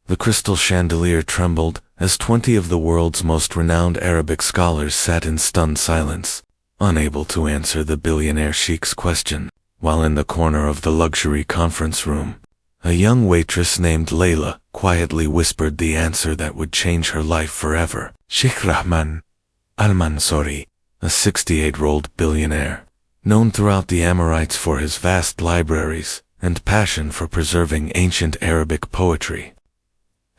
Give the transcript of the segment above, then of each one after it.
The crystal chandelier trembled as 20 of the world's most renowned Arabic scholars sat in stunned silence, unable to answer the billionaire Sheikh's question, while in the corner of the luxury conference room, a young waitress named Layla quietly whispered the answer that would change her life forever. Sheikh Rahman Al-Mansouri, a 68-year-old billionaire, known throughout the Emirates for his vast libraries and passion for preserving ancient Arabic poetry,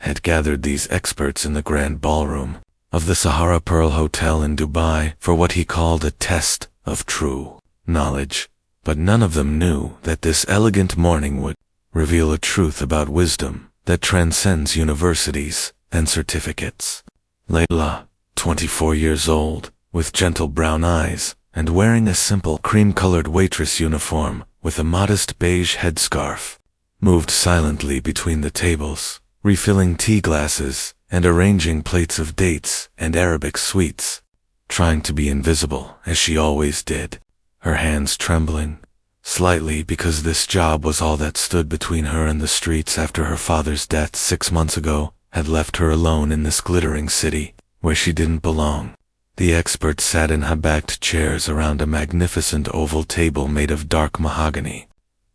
had gathered these experts in the grand ballroom of the Sahara Pearl Hotel in Dubai for what he called a test of true knowledge, but none of them knew that this elegant morning would reveal a truth about wisdom that transcends universities and certificates. Layla, 24 years old, with gentle brown eyes, and wearing a simple cream-colored waitress uniform with a modest beige headscarf, moved silently between the tables, refilling tea glasses and arranging plates of dates and Arabic sweets, trying to be invisible as she always did, her hands trembling slightly because this job was all that stood between her and the streets after her father's death 6 months ago had left her alone in this glittering city where she didn't belong. The experts sat in high-backed chairs around a magnificent oval table made of dark mahogany,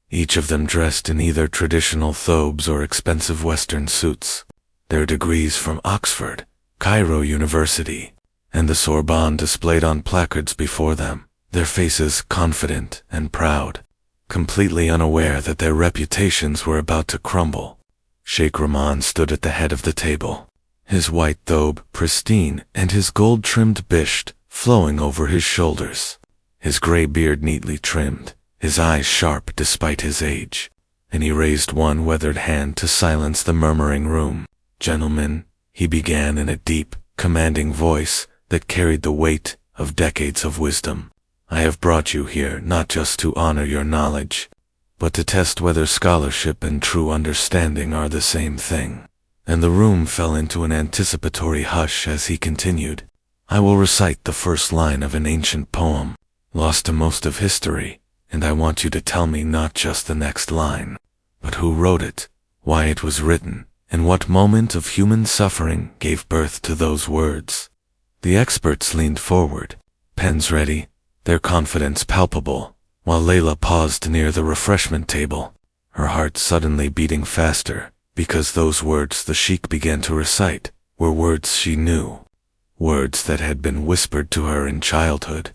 each of them dressed in either traditional thobes or expensive Western suits, their degrees from Oxford, Cairo University, and the Sorbonne displayed on placards before them, their faces confident and proud, completely unaware that their reputations were about to crumble. Sheikh Rahman stood at the head of the table, his white thobe pristine and his gold-trimmed bisht flowing over his shoulders, his gray beard neatly trimmed, his eyes sharp despite his age, and he raised one weathered hand to silence the murmuring room. "Gentlemen," he began in a deep, commanding voice that carried the weight of decades of wisdom, "I have brought you here not just to honor your knowledge, but to test whether scholarship and true understanding are the same thing." And the room fell into an anticipatory hush as he continued, "I will recite the first line of an ancient poem, lost to most of history, and I want you to tell me not just the next line, but who wrote it, why it was written, and what moment of human suffering gave birth to those words." The experts leaned forward, pens ready, their confidence palpable, while Layla paused near the refreshment table, her heart suddenly beating faster, because those words the Sheikh began to recite were words she knew, words that had been whispered to her in childhood,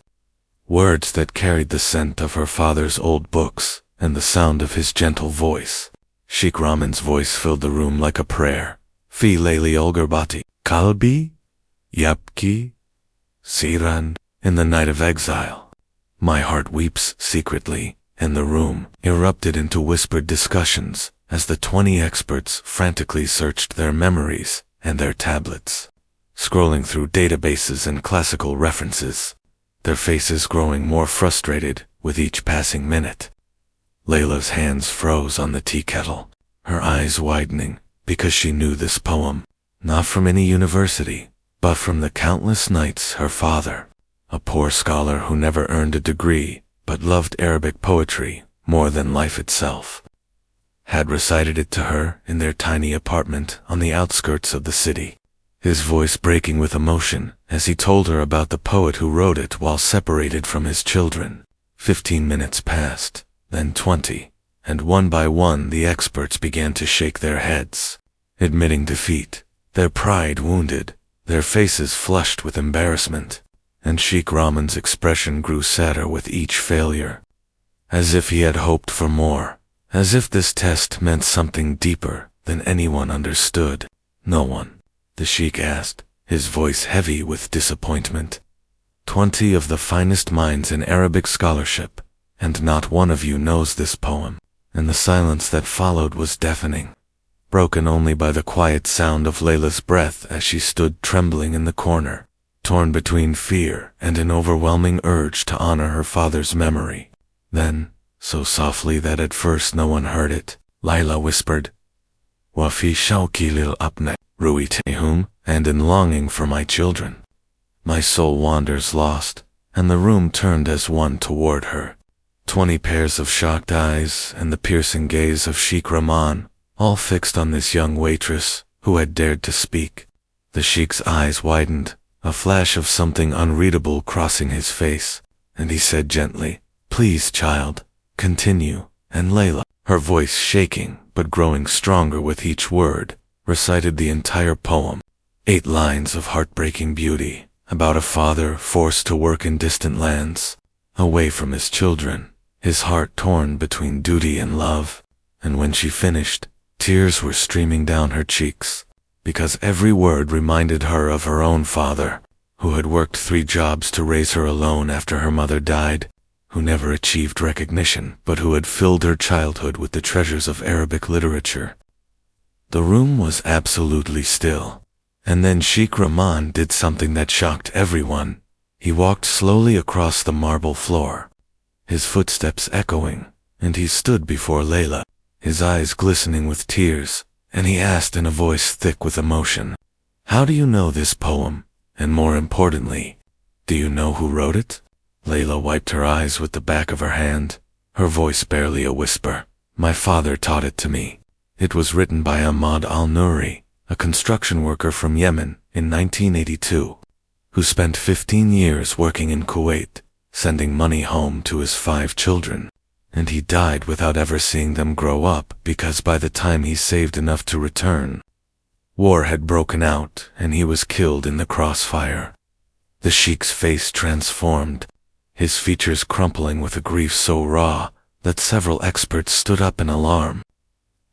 words that carried the scent of her father's old books and the sound of his gentle voice. Sheikh Rahman's voice filled the room like a prayer. "Fi layli olgarbati, kalbi, yapki, siran." In the night of exile, my heart weeps secretly, and the room erupted into whispered discussions as the 20 experts frantically searched their memories and their tablets, scrolling through databases and classical references, their faces growing more frustrated with each passing minute. Layla's hands froze on the tea kettle, her eyes widening because she knew this poem, not from any university, but from the countless nights her father, a poor scholar who never earned a degree but loved Arabic poetry more than life itself, had recited it to her in their tiny apartment on the outskirts of the city, his voice breaking with emotion as he told her about the poet who wrote it while separated from his children. 15 minutes passed, then 20, and one by one the experts began to shake their heads, admitting defeat, their pride wounded, their faces flushed with embarrassment, and Sheikh Rahman's expression grew sadder with each failure, as if he had hoped for more, as if this test meant something deeper than anyone understood. "No one?" the Sheikh asked, his voice heavy with disappointment. 20 of the finest minds in Arabic scholarship, and not one of you knows this poem." And the silence that followed was deafening, broken only by the quiet sound of Layla's breath as she stood trembling in the corner, torn between fear and an overwhelming urge to honor her father's memory. Then, so softly that at first no one heard it, Layla whispered, "Wa fi shawki lil abna ruitehum," and in longing for my children, my soul wanders lost, and the room turned as one toward her. 20 pairs of shocked eyes and the piercing gaze of Sheikh Rahman, all fixed on this young waitress, who had dared to speak. The Sheikh's eyes widened, a flash of something unreadable crossing his face, and he said gently, "Please, child, continue." And Layla, her voice shaking but growing stronger with each word, recited the entire poem. 8 lines of heartbreaking beauty, about a father forced to work in distant lands, away from his children, his heart torn between duty and love. And when she finished, tears were streaming down her cheeks, because every word reminded her of her own father, who had worked 3 jobs to raise her alone after her mother died, who never achieved recognition, but who had filled her childhood with the treasures of Arabic literature. The room was absolutely still, and then Sheikh Rahman did something that shocked everyone. He walked slowly across the marble floor, his footsteps echoing, and he stood before Layla, his eyes glistening with tears, and he asked in a voice thick with emotion, "How do you know this poem? And more importantly, do you know who wrote it?" Layla wiped her eyes with the back of her hand, her voice barely a whisper. "My father taught it to me. It was written by Ahmad al-Nouri, a construction worker from Yemen, in 1982, who spent 15 years working in Kuwait, sending money home to his 5 children. And he died without ever seeing them grow up, because by the time he saved enough to return, war had broken out and he was killed in the crossfire." The Sheikh's face transformed, his features crumpling with a grief so raw that several experts stood up in alarm.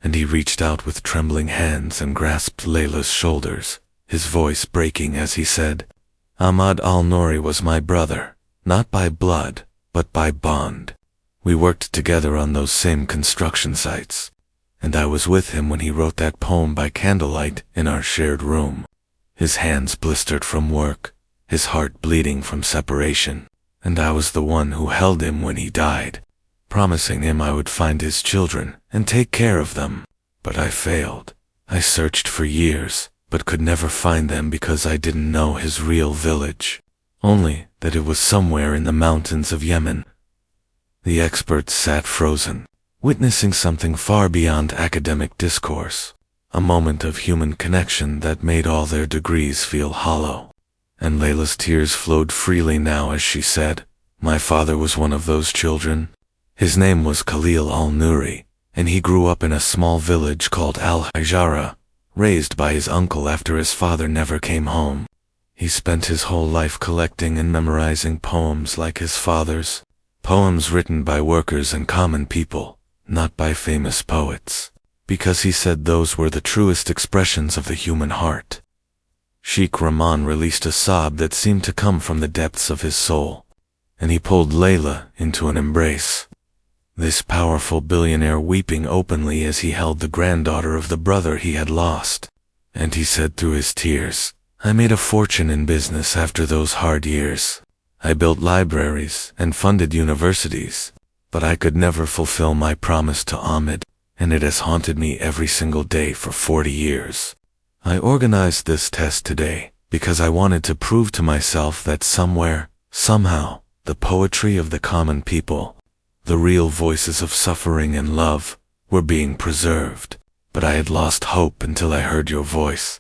And he reached out with trembling hands and grasped Layla's shoulders, his voice breaking as he said, "Ahmad al-Nouri was my brother, not by blood, but by bond. We worked together on those same construction sites, and I was with him when he wrote that poem by candlelight in our shared room. His hands blistered from work, his heart bleeding from separation, and I was the one who held him when he died, promising him I would find his children and take care of them. But I failed. I searched for years, but could never find them because I didn't know his real village, only that it was somewhere in the mountains of Yemen." The experts sat frozen, witnessing something far beyond academic discourse, a moment of human connection that made all their degrees feel hollow. And Layla's tears flowed freely now as she said, "My father was one of those children. His name was Khalil al-Nouri, and he grew up in a small village called Al-Hijara, raised by his uncle after his father never came home. He spent his whole life collecting and memorizing poems like his father's, poems written by workers and common people, not by famous poets, because he said those were the truest expressions of the human heart." Sheikh Rahman released a sob that seemed to come from the depths of his soul, and he pulled Layla into an embrace, this powerful billionaire weeping openly as he held the granddaughter of the brother he had lost. And he said through his tears, "I made a fortune in business after those hard years. I built libraries and funded universities, but I could never fulfill my promise to Ahmed, and it has haunted me every single day for 40 years. I organized this test today because I wanted to prove to myself that somewhere, somehow, the poetry of the common people, the real voices of suffering and love, were being preserved. But I had lost hope until I heard your voice."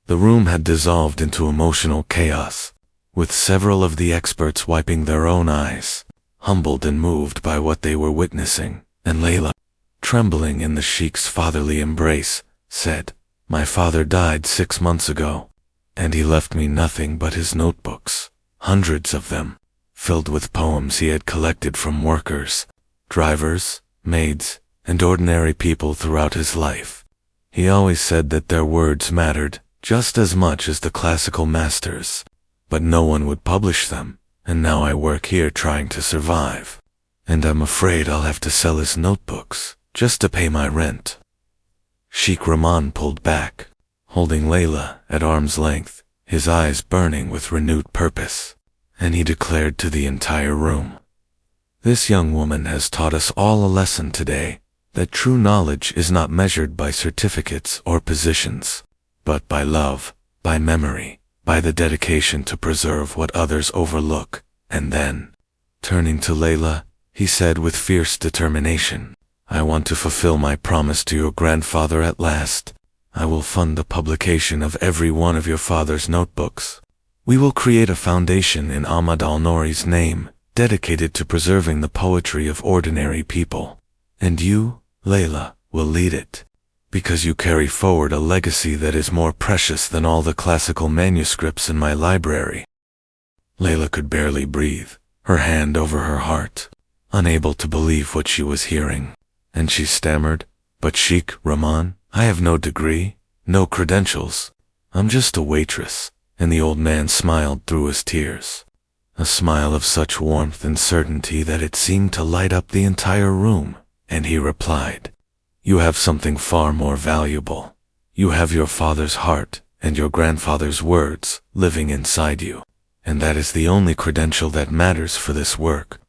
The room had dissolved into emotional chaos, with several of the experts wiping their own eyes, humbled and moved by what they were witnessing. And Layla, trembling in the Sheikh's fatherly embrace, said, "My father died 6 months ago, and he left me nothing but his notebooks, hundreds of them, filled with poems he had collected from workers, drivers, maids, and ordinary people throughout his life. He always said that their words mattered just as much as the classical masters, but no one would publish them, and now I work here trying to survive, and I'm afraid I'll have to sell his notebooks just to pay my rent." Sheikh Rahman pulled back, holding Layla at arm's length, his eyes burning with renewed purpose, and he declared to the entire room, "This young woman has taught us all a lesson today, that true knowledge is not measured by certificates or positions, but by love, by memory, by the dedication to preserve what others overlook." And then, turning to Layla, he said with fierce determination, "I want to fulfill my promise to your grandfather at last, I will fund the publication of every one of your father's notebooks. We will create a foundation in Ahmad al-Nouri's name, dedicated to preserving the poetry of ordinary people. And you, Layla, will lead it, because you carry forward a legacy that is more precious than all the classical manuscripts in my library." Layla could barely breathe, her hand over her heart, unable to believe what she was hearing, and she stammered, "But Sheikh Rahman, I have no degree, no credentials. I'm just a waitress." And the old man smiled through his tears, a smile of such warmth and certainty that it seemed to light up the entire room, and he replied, "You have something far more valuable. You have your father's heart and your grandfather's words living inside you, and that is the only credential that matters for this work."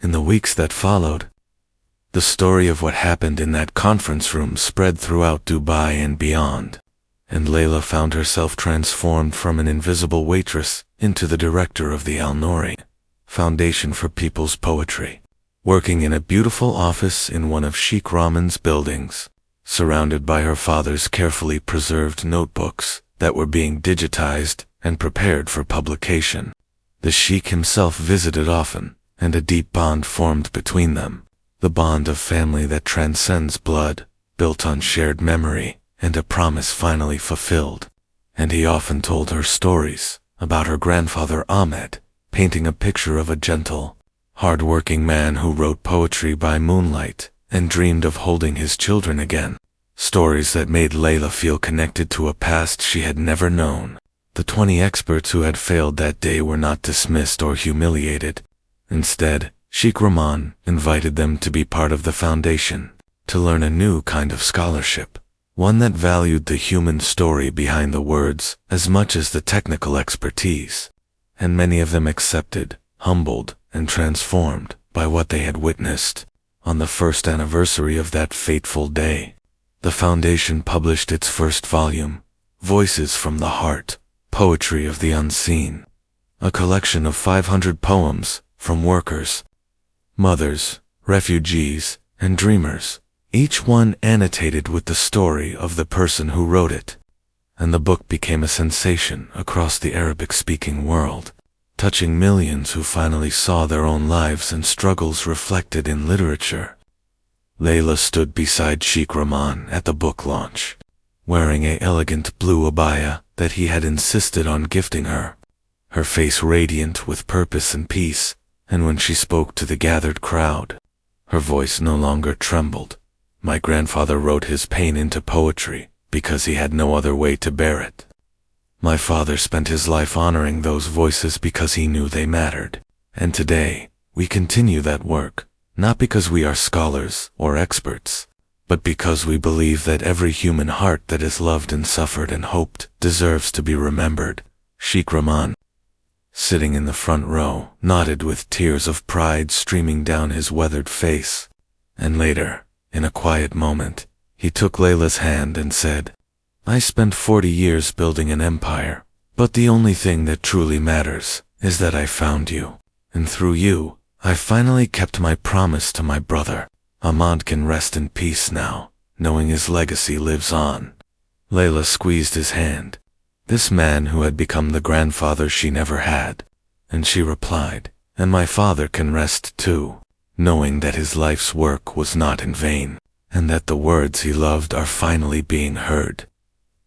In the weeks that followed, the story of what happened in that conference room spread throughout Dubai and beyond, and Layla found herself transformed from an invisible waitress into the director of the Al-Nouri Foundation for People's Poetry, working in a beautiful office in one of Sheikh Rahman's buildings, surrounded by her father's carefully preserved notebooks that were being digitized and prepared for publication. The Sheikh himself visited often, and a deep bond formed between them, the bond of family that transcends blood, built on shared memory and a promise finally fulfilled. And he often told her stories about her grandfather Ahmed, painting a picture of a gentle, hard-working man who wrote poetry by moonlight and dreamed of holding his children again. Stories that made Layla feel connected to a past she had never known. The 20 experts who had failed that day were not dismissed or humiliated. Instead, Sheikh Rahman invited them to be part of the foundation, to learn a new kind of scholarship, one that valued the human story behind the words as much as the technical expertise. And many of them accepted, humbled, and transformed by what they had witnessed. On the first anniversary of that fateful day, the foundation published its first volume, Voices from the Heart, Poetry of the Unseen, a collection of 500 poems from workers, mothers, refugees, and dreamers, each one annotated with the story of the person who wrote it. And the book became a sensation across the Arabic-speaking world, touching millions who finally saw their own lives and struggles reflected in literature. Layla stood beside Sheikh Rahman at the book launch, wearing an elegant blue abaya that he had insisted on gifting her, her face radiant with purpose and peace, and when she spoke to the gathered crowd, her voice no longer trembled. "My grandfather wrote his pain into poetry because he had no other way to bear it. My father spent his life honoring those voices because he knew they mattered. And today, we continue that work, not because we are scholars or experts, but because we believe that every human heart that has loved and suffered and hoped deserves to be remembered." Sheikh Rahman, sitting in the front row, nodded with tears of pride streaming down his weathered face. And later, in a quiet moment, he took Layla's hand and said, "I spent 40 years building an empire, but the only thing that truly matters is that I found you. And through you, I finally kept my promise to my brother. Ahmad can rest in peace now, knowing his legacy lives on." Layla squeezed his hand, this man who had become the grandfather she never had, and she replied, "And my father can rest too, knowing that his life's work was not in vain, and that the words he loved are finally being heard."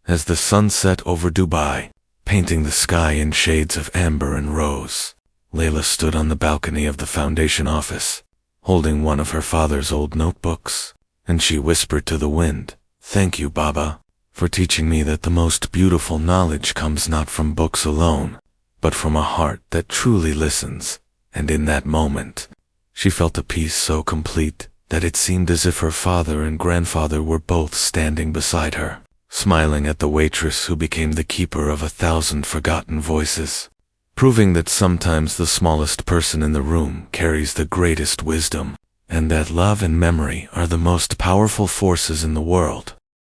As the sun set over Dubai, painting the sky in shades of amber and rose, Layla stood on the balcony of the foundation office, holding one of her father's old notebooks, and she whispered to the wind, "Thank you, Baba, for teaching me that the most beautiful knowledge comes not from books alone, but from a heart that truly listens." And in that moment, she felt a peace so complete that it seemed as if her father and grandfather were both standing beside her, smiling at the waitress who became the keeper of 1,000 forgotten voices, proving that sometimes the smallest person in the room carries the greatest wisdom, and that love and memory are the most powerful forces in the world.